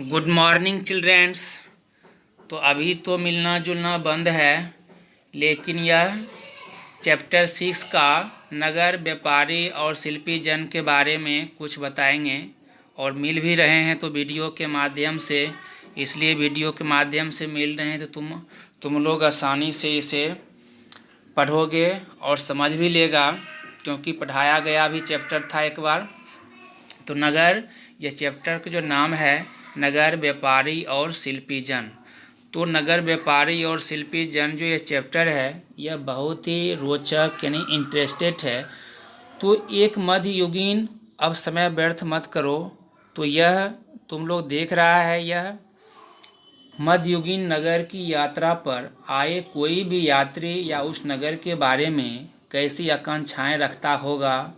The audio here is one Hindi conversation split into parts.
Good morning childrens. तो अभी तो मिलना जुलना बंद है, लेकिन यह चैप्टर 6 का नगर व्यापारी और शिल्पी जन के बारे में कुछ बताएंगे और मिल भी रहे हैं तो वीडियो के माध्यम से। इसलिए वीडियो के माध्यम से मिल रहे हैं तो तुम लोग आसानी से इसे पढ़ोगे और समझ भी लेगा, क्योंकि पढ़ाया गया भी चैप्टर था एक बार। तो नगर, यह चैप्टर का जो नाम है नगर व्यापारी और शिल्पी जन। तो नगर व्यापारी और शिल्पी जन जो ये चैप्टर है यह बहुत ही रोचक यानी इंटरेस्टेड है। तो एक मध्ययुगीन, अब समय व्यर्थ मत करो। तो यह तुम लोग देख रहा है, यह मध्ययुगीन नगर की यात्रा पर आए कोई भी यात्री या उस नगर के बारे में कैसी आकांक्षाएं रखता होगा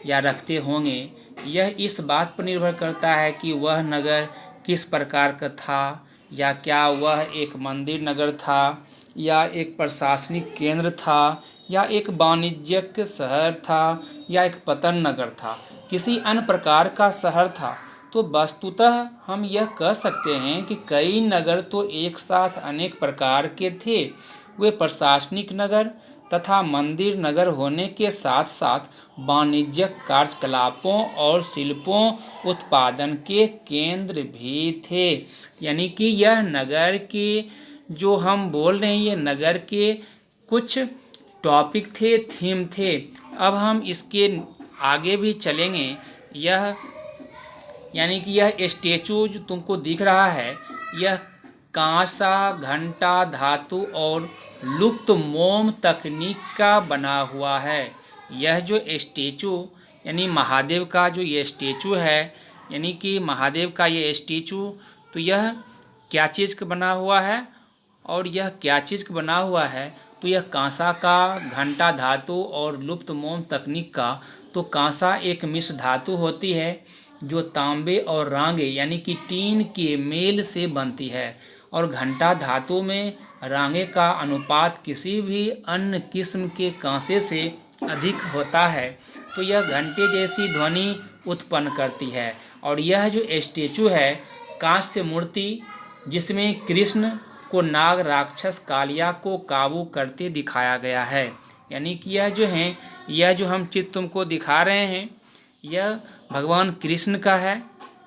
या रखते होंगे, यह इस बात पर निर्भर करता है कि वह नगर किस प्रकार का था, या क्या वह एक मंदिर नगर था, या एक प्रशासनिक केंद्र था, या एक वाणिज्यिक शहर था, या एक पतन नगर था, किसी अन्य प्रकार का शहर था। तो वस्तुतः हम यह कह सकते हैं कि कई नगर तो एक साथ अनेक प्रकार के थे। वे प्रशासनिक नगर तथा मंदिर नगर होने के साथ साथ वाणिज्यिक कार्यकलापों और शिल्पों उत्पादन के केंद्र भी थे। यानी कि यह नगर के जो हम बोल रहे हैं, ये नगर के कुछ टॉपिक थे, थीम थे। अब हम इसके आगे भी चलेंगे। यह यानी कि यह स्टेचू जो तुमको दिख रहा है, यह कांसा, घंटा, धातु और लुप्त मोम तकनीक का बना हुआ है। यह जो स्टेचू यानी महादेव का जो ये स्टेचू है, यानी कि महादेव का ये स्टेचू, तो यह क्या चीज़ का बना हुआ है और यह क्या चीज़ का बना हुआ है? तो यह कांसा का, घंटा धातु और लुप्त मोम तकनीक का। तो कांसा एक मिश्र धातु होती है जो तांबे और रांगे यानी कि टीन के मेल से बनती है, और घंटा धातु में रांगे का अनुपात किसी भी अन्य किस्म के कांसे से अधिक होता है, तो यह घंटे जैसी ध्वनि उत्पन्न करती है। और यह जो स्टेचू है कांस्य मूर्ति, जिसमें कृष्ण को नाग राक्षस कालिया को काबू करते दिखाया गया है। यानी कि यह जो है, यह जो हम चित्र तुमको दिखा रहे हैं, यह भगवान कृष्ण का है,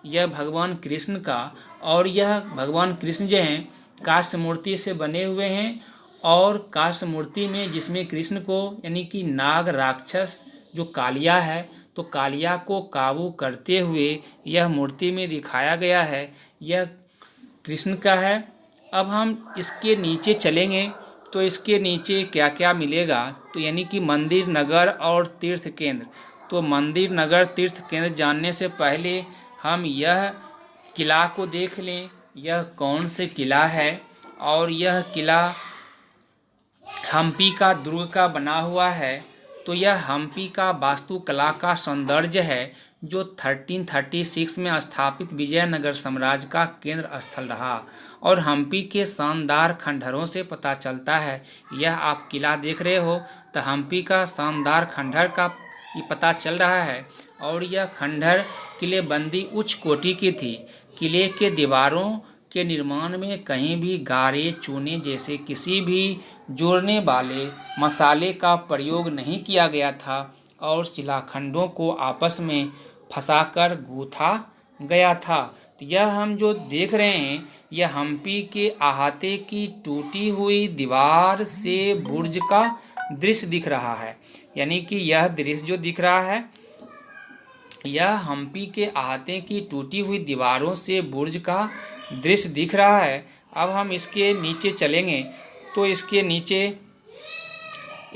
यह भगवान कृष्ण का। और यह भगवान कृष्ण जो हैं कांस्य मूर्ति से बने हुए हैं, और कांस्य मूर्ति में जिसमें कृष्ण को यानी कि नाग राक्षस जो कालिया है, तो कालिया को काबू करते हुए यह मूर्ति में दिखाया गया है, यह कृष्ण का है। अब हम इसके नीचे चलेंगे तो इसके नीचे क्या क्या मिलेगा, तो यानी कि मंदिर, नगर और तीर्थ केंद्र। तो मंदिर, नगर, तीर्थ केंद्र जानने से पहले हम यह किला को देख लें। यह कौन से किला है? और यह किला हम्पी का दुर्ग का बना हुआ है। तो यह हम्पी का वास्तुकला का सौंदर्य है जो 1336 में स्थापित विजयनगर साम्राज्य का केंद्र स्थल रहा, और हम्पी के शानदार खंडहरों से पता चलता है। यह आप किला देख रहे हो तो हम्पी का शानदार खंडहर का ये पता चल रहा है। और यह खंडहर किलेबंदी उच्च कोटि की थी। किले के दीवारों के निर्माण में कहीं भी गारे, चूने जैसे किसी भी जोड़ने वाले मसाले का प्रयोग नहीं किया गया था, और शिलाखंडों को आपस में फंसाकर गूथा गया था। तो यह हम जो देख रहे हैं, यह हम्पी के अहाते की टूटी हुई दीवार से बुर्ज का दृश्य दिख रहा है। यानी कि यह दृश्य जो दिख रहा है, यह हम्पी के अहाते की टूटी हुई दीवारों से बुर्ज का दृश्य दिख रहा है। अब हम इसके नीचे चलेंगे तो इसके नीचे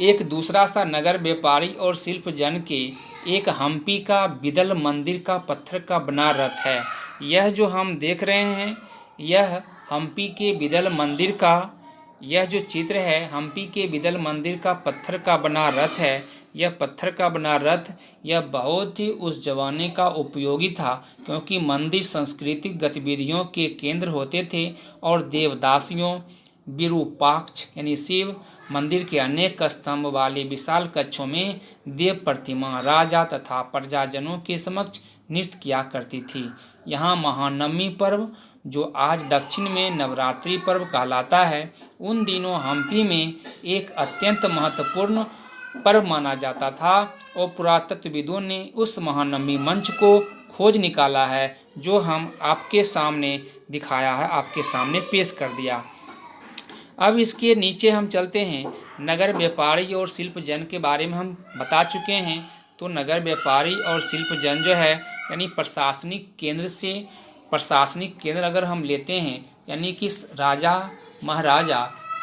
एक दूसरा सा नगर व्यापारी और शिल्प जन के एक हम्पी का बिदल मंदिर का पत्थर का बना रथ है। यह जो हम देख रहे हैं, यह हम्पी के बिदल मंदिर का, यह जो चित्र है हम्पी के बिदल मंदिर का पत्थर का बना रथ है। यह पत्थर का बना रथ यह बहुत ही उस जमाने का उपयोगी था, क्योंकि मंदिर सांस्कृतिक गतिविधियों के केंद्र होते थे, और देवदासियों, विरूपाक्ष यानी शिव मंदिर के अनेक स्तंभ वाले विशाल कक्षों में देव प्रतिमा राजा तथा प्रजाजनों के समक्ष नृत्य किया करती थी। यहाँ महानवमी पर्व, जो आज दक्षिण में नवरात्रि पर्व कहलाता है, उन दिनों हम्पी में एक अत्यंत महत्वपूर्ण पर्व माना जाता था और पुरातत्वविदों ने उस महानवमी मंच को खोज निकाला है, जो हम आपके सामने दिखाया है, आपके सामने पेश कर दिया। अब इसके नीचे हम चलते हैं। नगर व्यापारी और शिल्प जन के बारे में हम बता चुके हैं। तो नगर व्यापारी और शिल्प जन जो है, यानी प्रशासनिक केंद्र अगर हम लेते हैं, यानी कि राजा महाराजा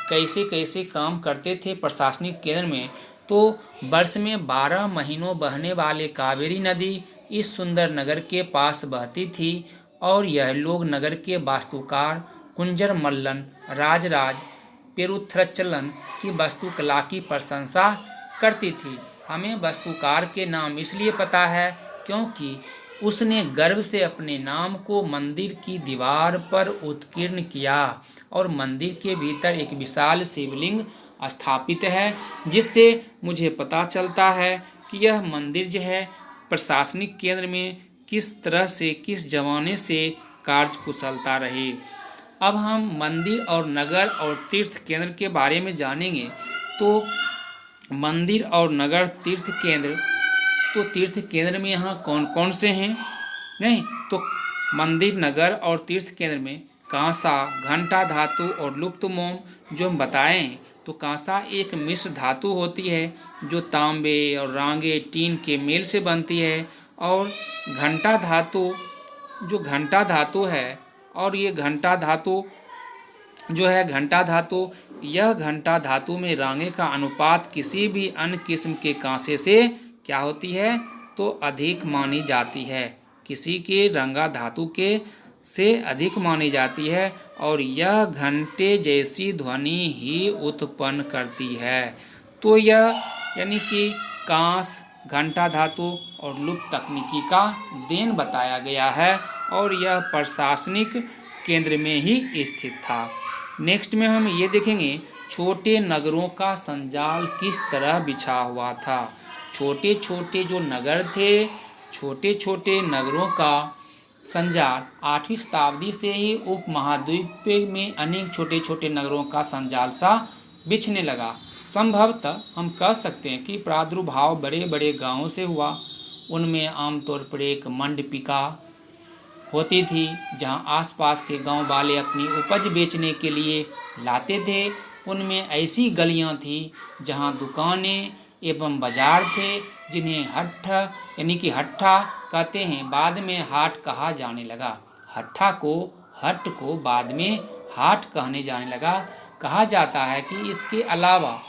कैसे कैसे काम करते थे प्रशासनिक केंद्र में, तो वर्ष में 12 महीनों बहने वाले कावेरी नदी इस सुंदर नगर के पास बहती थी और यह लोग नगर के वास्तुकार कुंजर मल्लन राजराज पेरुथ्रचलन की वास्तुकला की प्रशंसा करती थी। हमें वास्तुकार के नाम इसलिए पता है क्योंकि उसने गर्व से अपने नाम को मंदिर की दीवार पर उत्कीर्ण किया और मंदिर के भीतर एक विशाल शिवलिंग स्थापित है, जिससे मुझे पता चलता है कि यह मंदिर जो है प्रशासनिक केंद्र में किस तरह से, किस जमाने से कार्यकुशलता रही। अब हम मंदिर और नगर और तीर्थ केंद्र के बारे में जानेंगे। तो मंदिर और नगर तीर्थ केंद्र, तो तीर्थ केंद्र में यहाँ कौन कौन से हैं? नहीं, तो मंदिर, नगर और तीर्थ केंद्र में कांसा, घंटा धातु और लुप्त मोम जो हम बताए हैं। तो कांसा एक मिश्र धातु होती है जो तांबे और रांगे टीन के मेल से बनती है, और घंटा धातु जो घंटा धातु है, और ये घंटा धातु जो है घंटा धातु, यह घंटा धातु में रांगे का अनुपात किसी भी अन्य किस्म के कांसे से क्या होती है? तो अधिक मानी जाती है, किसी के रंगा धातु के से अधिक मानी जाती है, और यह घंटे जैसी ध्वनि ही उत्पन्न करती है। तो यह यानी कि कांस, घंटा धातु और लुप्त तकनीकी का देन बताया गया है, और यह प्रशासनिक केंद्र में ही स्थित था। नेक्स्ट में हम ये देखेंगे, छोटे नगरों का संजाल किस तरह बिछा हुआ था। छोटे छोटे जो नगर थे, छोटे छोटे नगरों का संजाल 8वीं शताब्दी से ही उपमहाद्वीप में अनेक छोटे छोटे नगरों का संजाल सा बिछने लगा। संभवतः हम कह सकते हैं कि प्रादुर्भाव बड़े बड़े गांवों से हुआ। उनमें आमतौर पर एक मंडपिका होती थी, जहां आसपास के गांव वाले अपनी उपज बेचने के लिए लाते थे। उनमें ऐसी गलियां थी जहां दुकानें एवं बाजार थे, जिन्हें हट्ठ यानी कि हट्ठा कहते हैं, बाद में हाट कहा जाने लगा। हट्ठ को बाद में हाट कहने जाने लगा। कहा जाता है कि इसके अलावा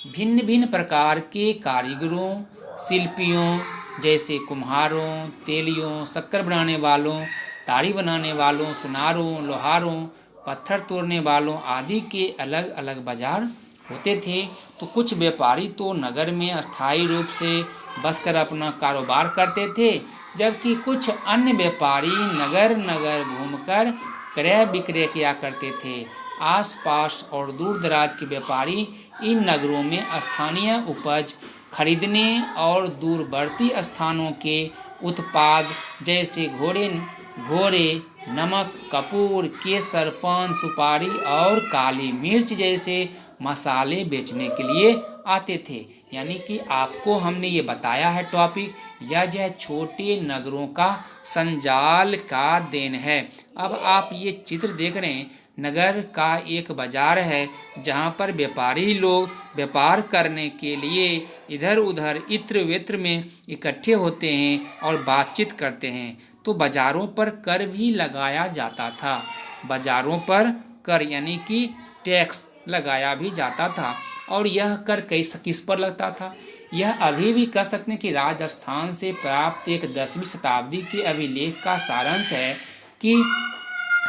भिन्न भिन्न प्रकार के कारीगरों, शिल्पियों जैसे कुम्हारों, तेलियों, शक्कर बनाने वालों, ताड़ी बनाने वालों, सुनारों, लोहारों, पत्थर तोड़ने वालों आदि के अलग अलग बाजार होते थे। तो कुछ व्यापारी तो नगर में अस्थायी रूप से बसकर अपना कारोबार करते थे, जबकि कुछ अन्य व्यापारी नगर नगर घूमकर क्रय विक्रय किया करते थे। आसपास और दूर दराज के व्यापारी इन नगरों में स्थानीय उपज खरीदने और दूरवर्ती स्थानों के उत्पाद जैसे घोड़े, नमक, कपूर, केसर, पान, सुपारी और काली मिर्च जैसे मसाले बेचने के लिए आते थे। यानी कि आपको हमने ये बताया है टॉपिक, यह जो है छोटे नगरों का संजाल का देन है। अब आप ये चित्र देख रहे हैं, नगर का एक बाजार है जहाँ पर व्यापारी लोग व्यापार करने के लिए इधर उधर इत्र वित्र में इकट्ठे होते हैं और बातचीत करते हैं। तो बाज़ारों पर कर भी लगाया जाता था। बाज़ारों पर कर यानी कि टैक्स लगाया भी जाता था। और यह कर किस पर लगता था? यह अभी भी कह सकते हैं कि राजस्थान से प्राप्त एक 10वीं शताब्दी के अभिलेख का सारांश है कि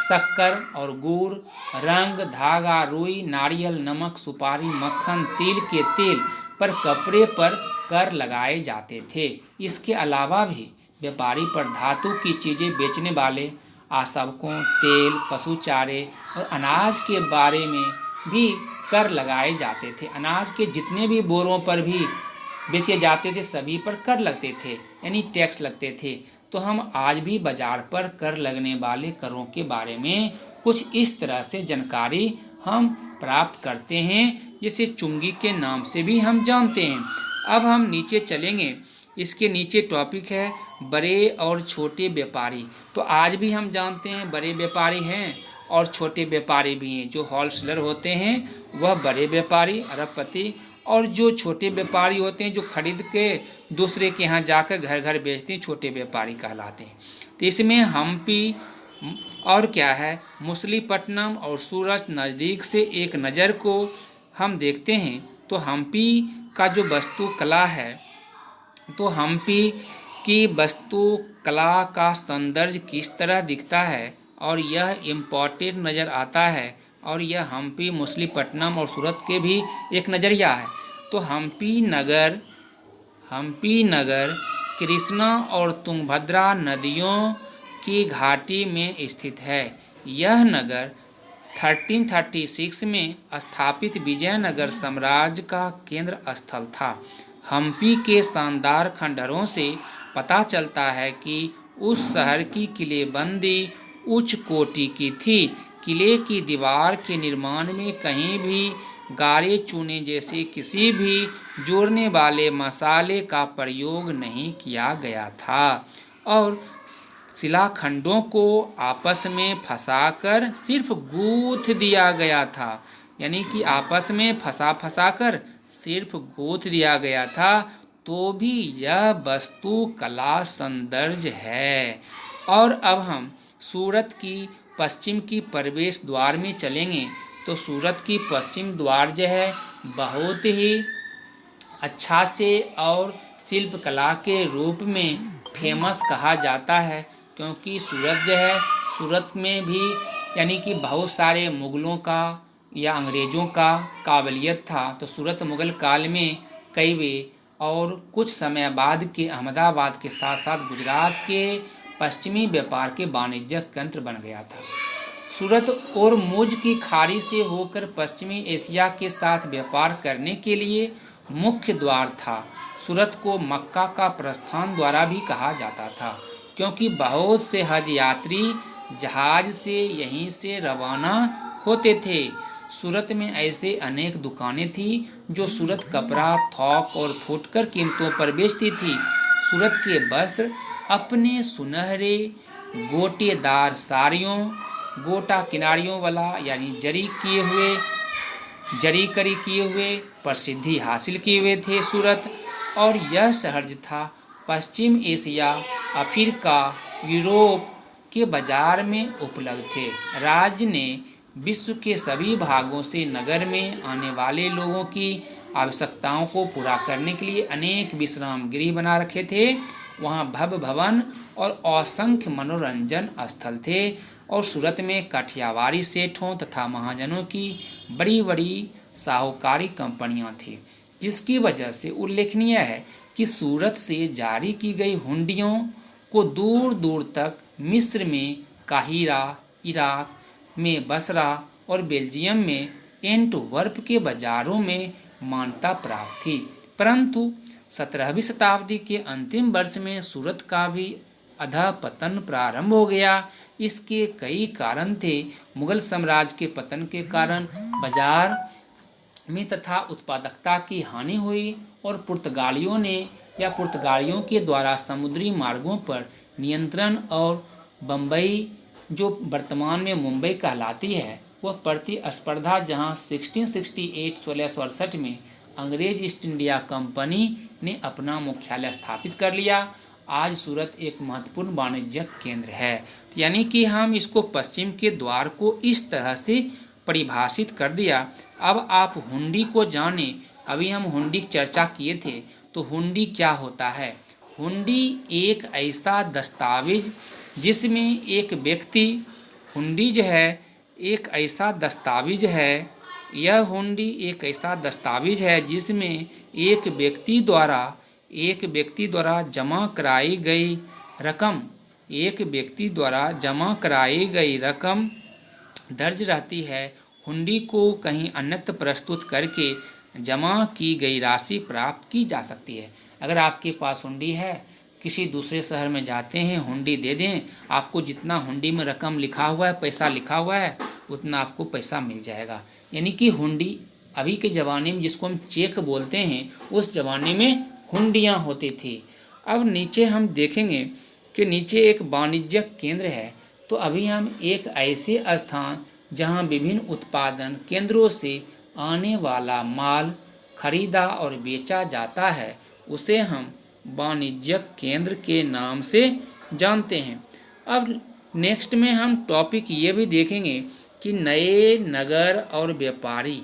शक्कर और गुड़, रंग, धागा, रुई, नारियल, नमक, सुपारी, मक्खन, तिल के तेल पर कपड़े पर कर लगाए जाते थे। इसके अलावा भी व्यापारी पर धातु की चीज़ें बेचने वाले आसवकों, तेल, पशु चारे और अनाज के बारे में भी कर लगाए जाते थे। अनाज के जितने भी बोरों पर भी बेचे जाते थे, सभी पर कर लगते थे, यानी टैक्स लगते थे। तो हम आज भी बाजार पर कर लगने वाले करों के बारे में कुछ इस तरह से जानकारी हम प्राप्त करते हैं, जिसे चुंगी के नाम से भी हम जानते हैं। अब हम नीचे चलेंगे। इसके नीचे टॉपिक है बड़े और छोटे व्यापारी। तो आज भी हम जानते हैं बड़े व्यापारी हैं और छोटे व्यापारी भी हैं। जो होलसेलर होते हैं वह बड़े व्यापारी अरबपति, और जो छोटे व्यापारी होते हैं जो खरीद के दूसरे के यहाँ जाकर घर घर बेचते हैं, छोटे व्यापारी कहलाते हैं। तो इसमें हम्पी और क्या है, मछलीपट्टनम और सूरत नज़दीक से एक नज़र को हम देखते हैं तो हम्पी का जो वास्तुकला है, तो हम्पी की वास्तुकला का सौंदर्य किस तरह दिखता है और यह इम्पोर्टेंट नज़र आता है, और यह हम्पी मछलीपट्टनम और सूरत के भी एक नज़रिया है। तो हम्पी नगर कृष्णा और तुंगभद्रा नदियों की घाटी में स्थित है। यह नगर 1336 में स्थापित विजयनगर साम्राज्य का केंद्र स्थल था। हम्पी के शानदार खंडहरों से पता चलता है कि उस शहर की किलेबंदी उच्च कोटि की थी। किले की दीवार के निर्माण में कहीं भी गारे चूने जैसे किसी भी जोड़ने वाले मसाले का प्रयोग नहीं किया गया था, और शिलाखंडों को आपस में फंसाकर सिर्फ गूंथ दिया गया था। यानी कि आपस में फंसा कर सिर्फ गूंथ दिया गया था, तो भी यह वास्तुकला सौंदर्य है। और अब हम सूरत की पश्चिम की प्रवेश द्वार में चलेंगे। तो सूरत की पश्चिम द्वार जो है बहुत ही अच्छा से और शिल्पकला के रूप में फेमस कहा जाता है, क्योंकि सूरत जो है, सूरत में भी यानी कि बहुत सारे मुग़लों का या अंग्रेज़ों का काबिलियत था। तो सूरत मुग़ल काल में कई वे और कुछ समय बाद के अहमदाबाद के साथ साथ गुजरात के पश्चिमी व्यापार के वाणिज्यिक केंद्र बन गया था। सूरत और मुझ की खाड़ी से होकर पश्चिमी एशिया के साथ व्यापार करने के लिए मुख्य द्वार था। सूरत को मक्का का प्रस्थान द्वारा भी कहा जाता था, क्योंकि बहुत से हज यात्री जहाज से यहीं से रवाना होते थे। सूरत में ऐसे अनेक दुकानें थीं जो सूरत कपड़ा, थोक और फुटकर कीमतों पर बेचती थी। सूरत के वस्त्र अपने सुनहरे गोटेदार साड़ियों, गोटा किनारियों वाला यानी जरी किए हुए प्रसिद्धि हासिल किए हुए थे सूरत। और यह शहर जो था पश्चिम एशिया, अफ्रीका, यूरोप के बाजार में उपलब्ध थे। राज्य ने विश्व के सभी भागों से नगर में आने वाले लोगों की आवश्यकताओं को पूरा करने के लिए अनेक विश्राम गृह बना रखे थे। वहाँ भव्य भवन और असंख्य मनोरंजन स्थल थे, और सूरत में काठियावाड़ी सेठों तथा महाजनों की बड़ी बड़ी साहूकारी कंपनियां थीं, जिसकी वजह से उल्लेखनीय है कि सूरत से जारी की गई हुंडियों को दूर दूर तक मिस्र में काहिरा, इराक में बसरा और बेल्जियम में एंटवर्प के बाजारों में मान्यता प्राप्त थी। परंतु 17वीं शताब्दी के अंतिम वर्ष में सूरत का भी अधःपतन प्रारंभ हो गया। इसके कई कारण थे। मुगल साम्राज्य के पतन के कारण बाजार में तथा उत्पादकता की हानि हुई, और पुर्तगालियों के द्वारा समुद्री मार्गों पर नियंत्रण, और बम्बई जो वर्तमान में मुंबई कहलाती है वह प्रतिस्पर्धा, जहां 1668 में अंग्रेज ईस्ट इंडिया कंपनी ने अपना मुख्यालय स्थापित कर लिया। आज सूरत एक महत्वपूर्ण वाणिज्यिक केंद्र है। यानी कि हम इसको पश्चिम के द्वार को इस तरह से परिभाषित कर दिया। अब आप हुंडी को जाने। अभी हम हुंडी की चर्चा किए थे, तो हुंडी क्या होता है? हुंडी एक ऐसा दस्तावेज जिसमें एक व्यक्ति, हुंडी जो है एक ऐसा दस्तावेज है, यह हुंडी एक ऐसा दस्तावेज है जिसमें एक व्यक्ति द्वारा जमा कराई गई रकम दर्ज रहती है। हुंडी को कहीं अन्यत्र प्रस्तुत करके जमा की गई राशि प्राप्त की जा सकती है। अगर आपके पास हुंडी है किसी दूसरे शहर में जाते हैं, हुंडी दे दें, आपको जितना हुंडी में रकम लिखा हुआ है, पैसा लिखा हुआ है, उतना आपको पैसा मिल जाएगा। यानी कि हुंडी अभी के ज़माने में जिसको हम चेक बोलते हैं, उस ज़माने में हुंडियाँ होती थी। अब नीचे हम देखेंगे कि नीचे एक वाणिज्यिक केंद्र है। तो अभी हम एक ऐसे स्थान जहाँ विभिन्न उत्पादन केंद्रों से आने वाला माल खरीदा और बेचा जाता है, उसे हम वाणिज्यिक केंद्र के नाम से जानते हैं। अब नेक्स्ट में हम टॉपिक ये भी देखेंगे कि नए नगर और व्यापारी।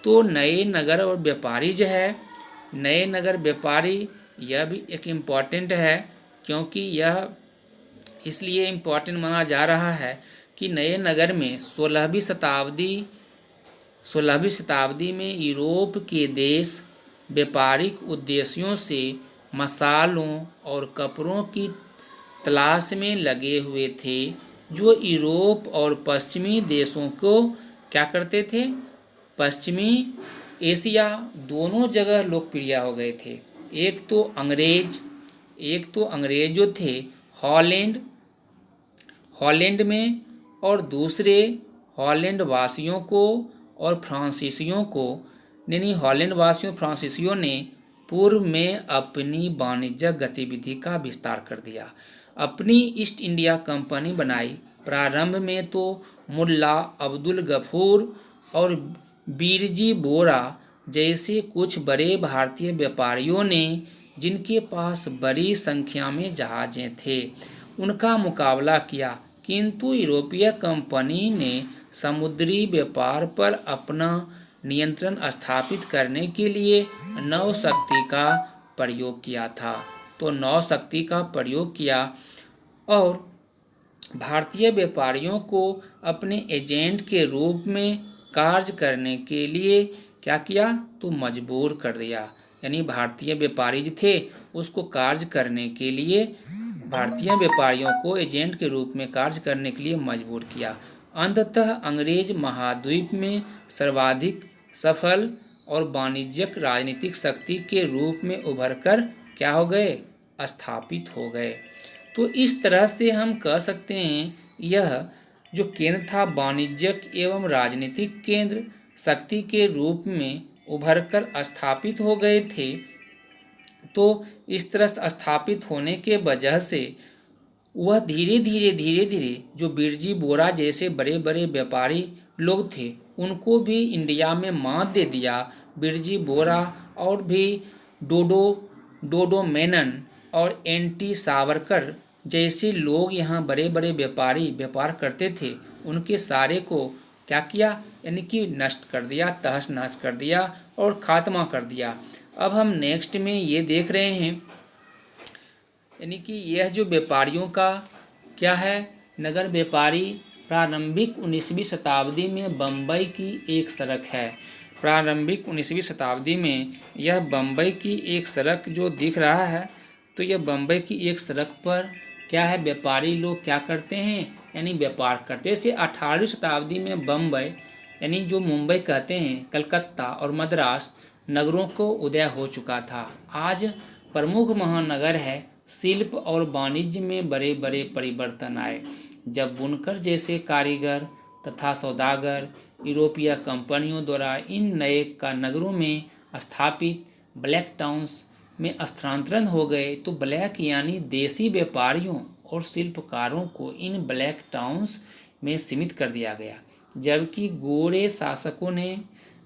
तो नए नगर और व्यापारी जो है, नए नगर व्यापारी यह भी एक इम्पॉर्टेंट है, क्योंकि यह इसलिए इम्पॉर्टेंट माना जा रहा है कि नए नगर में 16वीं शताब्दी में यूरोप के देश व्यापारिक उद्देश्यों से मसालों और कपड़ों की तलाश में लगे हुए थे, जो यूरोप और पश्चिमी देशों को क्या करते थे, पश्चिमी एशिया दोनों जगह लोकप्रिय हो गए थे। एक तो अंग्रेज जो थे हॉलैंड में, और दूसरे हॉलैंड वासियों को और फ्रांसीसियों को, नहीं हॉलैंड वासियों फ्रांसीसियों ने पूर्व में अपनी वाणिज्यिक गतिविधि का विस्तार कर दिया, अपनी ईस्ट इंडिया कंपनी बनाई। प्रारंभ में तो मुल्ला अब्दुल गफूर और बिरजी बोरा जैसे कुछ बड़े भारतीय व्यापारियों ने, जिनके पास बड़ी संख्या में जहाज़ें थे, उनका मुकाबला किया, किंतु यूरोपीय कंपनी ने समुद्री व्यापार पर अपना नियंत्रण स्थापित करने के लिए नौशक्ति का प्रयोग किया था। तो नौशक्ति का प्रयोग किया और भारतीय व्यापारियों को अपने एजेंट के रूप में कार्य करने के लिए क्या किया, तो मजबूर कर दिया। यानी भारतीय व्यापारी जो थे उसको कार्य करने के लिए, भारतीय व्यापारियों को एजेंट के रूप में कार्य करने के लिए मजबूर किया। अंततः अंग्रेज महाद्वीप में सर्वाधिक सफल और वाणिज्यिक राजनीतिक शक्ति के रूप में उभरकर क्या हो गए, स्थापित हो गए। तो इस तरह से हम कह सकते हैं यह जो केंद्र था वाणिज्यिक एवं राजनीतिक केंद्र शक्ति के रूप में उभरकर स्थापित हो गए थे। तो इस तरह से स्थापित होने के वजह से वह धीरे धीरे जो बिरजी बोरा जैसे बड़े बड़े व्यापारी लोग थे, उनको भी इंडिया में मात दे दिया। बिरजी बोरा और भी डोडो मेनन और एनटी सावरकर जैसे लोग यहाँ बड़े बड़े व्यापारी व्यापार करते थे, उनके सारे को क्या किया, यानी कि नष्ट कर दिया, तहस नहस कर दिया और खात्मा कर दिया। अब हम नेक्स्ट में ये देख रहे हैं, यानी कि यह जो व्यापारियों का क्या है, नगर व्यापारी प्रारंभिक 19वीं शताब्दी में बम्बई की एक सड़क है। प्रारंभिक 19वीं शताब्दी में यह बम्बई की एक सड़क जो दिख रहा है, तो यह बम्बई की एक सड़क पर क्या है, व्यापारी लोग क्या करते हैं, यानी व्यापार करते हैं। जैसे 18वीं शताब्दी में बम्बई, यानी जो मुंबई कहते हैं, कलकत्ता और मद्रास नगरों को उदय हो चुका था। आज प्रमुख महानगर है। शिल्प और वाणिज्य में बड़े बड़े परिवर्तन आए जब बुनकर जैसे कारीगर तथा सौदागर यूरोपीय कंपनियों द्वारा इन नए का नगरों में स्थापित ब्लैक टाउन्स में स्थानांतरण हो गए। तो ब्लैक यानी देसी व्यापारियों और शिल्पकारों को इन ब्लैक टाउन्स में सीमित कर दिया गया, जबकि गोरे शासकों ने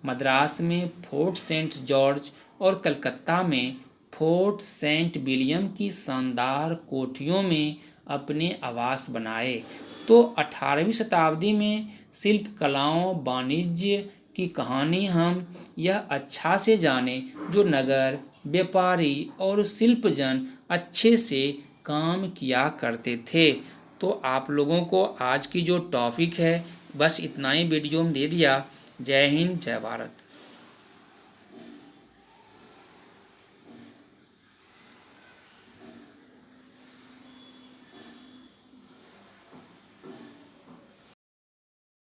मद्रास में फोर्ट सेंट जॉर्ज और कलकत्ता में फोर्ट सेंट विलियम की शानदार कोठियों में अपने आवास बनाए। तो 18वीं शताब्दी में शिल्प कलाओं वाणिज्य की कहानी हम यह अच्छा से जाने, जो नगर व्यापारी और शिल्पजन अच्छे से काम किया करते थे। तो आप लोगों को आज की जो टॉपिक है बस इतना ही वीडियो में दे दिया। जय हिंद, जय भारत।